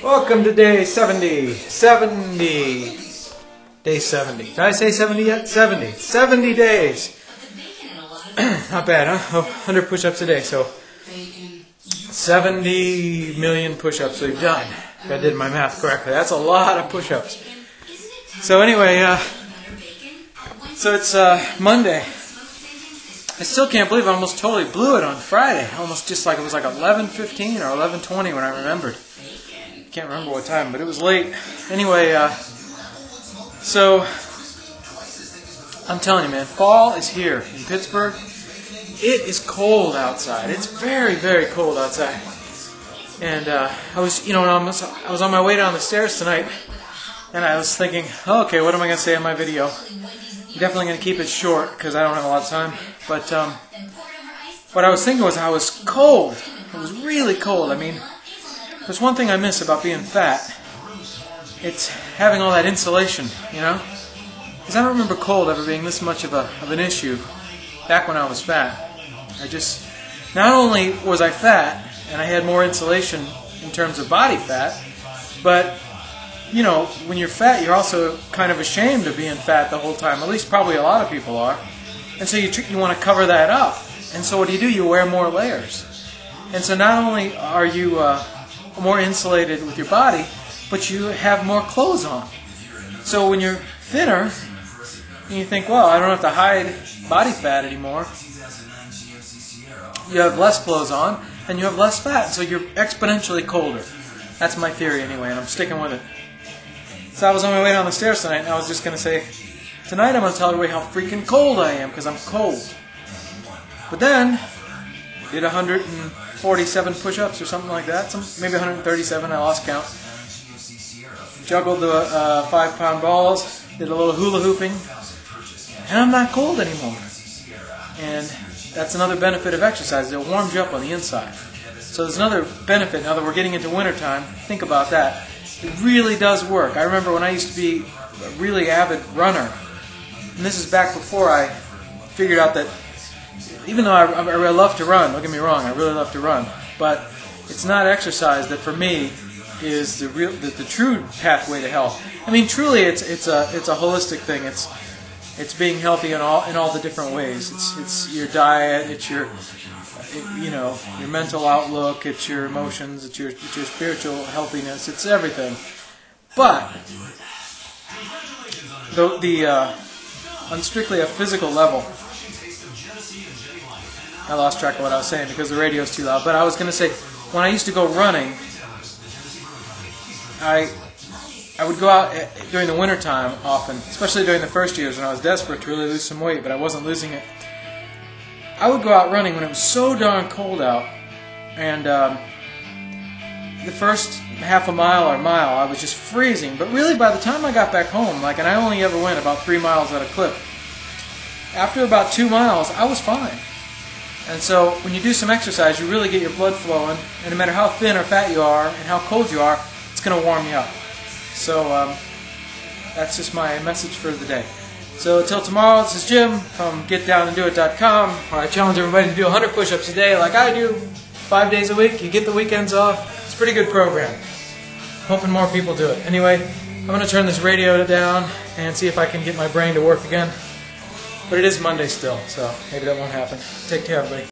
Welcome to day 70. Day 70. Did I say 70 yet? 70. 70 days. Not bad, huh? 100 push-ups a day, so 70 million push-ups we've done. If I did my math correctly. That's a lot of push-ups. So anyway, so it's Monday. I still can't believe I almost totally blew it on Friday. Almost just like it was like 11:15 or 11:20 when I remembered. Can't remember what time, but it was late. Anyway, so I'm telling you, man, fall is here in Pittsburgh. It is cold outside. It's very, very cold outside. And I was, I was on my way down the stairs tonight, and I was thinking, oh, okay, what am I going to say in my video? I'm definitely going to keep it short because I don't have a lot of time. But what I was thinking was I was cold. It was really cold. I mean, there's one thing I miss about being fat. It's having all that insulation, you know? Because I don't remember cold ever being this much of an issue back when I was fat. Not only was I fat, and I had more insulation in terms of body fat, but, you know, when you're fat, you're also kind of ashamed of being fat the whole time. At least probably a lot of people are. And so you want to cover that up. And so what do? You wear more layers. And so not only are you more insulated with your body, but you have more clothes on. So when you're thinner, and you think, well, I don't have to hide body fat anymore, you have less clothes on, and you have less fat, so you're exponentially colder. That's my theory anyway, and I'm sticking with it. So I was on my way down the stairs tonight, and I was just going to say, tonight I'm going to tell everybody how freaking cold I am, because I'm cold. But then, I did 147 push-ups or something like that, maybe 137, I lost count. Juggled the 5-pound balls, did a little hula hooping, and I'm not cold anymore. And that's another benefit of exercise. It warms you up on the inside. So there's another benefit now that we're getting into wintertime. Think about that. It really does work. I remember when I used to be a really avid runner, and this is back before I figured out that even though I love to run, don't get me wrong, I really love to run, but it's not exercise that for me is the true pathway to health. I mean, truly, it's a holistic thing. It's being healthy in all the different ways. It's your diet, it's your mental outlook, it's your emotions, it's your spiritual healthiness, it's everything. But on strictly a physical level, I lost track of what I was saying because the radio's too loud. But I was going to say, when I used to go running, I would go out during the wintertime often, especially during the first years when I was desperate to really lose some weight, but I wasn't losing it. I would go out running when it was so darn cold out, and the first half a mile or mile I was just freezing, but really by the time I got back home, and I only ever went about 3 miles at a clip, after about 2 miles I was fine. And so when you do some exercise, you really get your blood flowing, and no matter how thin or fat you are and how cold you are, it's going to warm you up. So that's just my message for the day. So until tomorrow, this is Jim from GetDownAndDoIt.com, where I challenge everybody to do 100 push-ups a day like I do, 5 days a week. You get the weekends off. It's a pretty good program. Hoping more people do it. Anyway, I'm going to turn this radio down and see if I can get my brain to work again. But it is Monday still, so maybe that won't happen. Take care, everybody.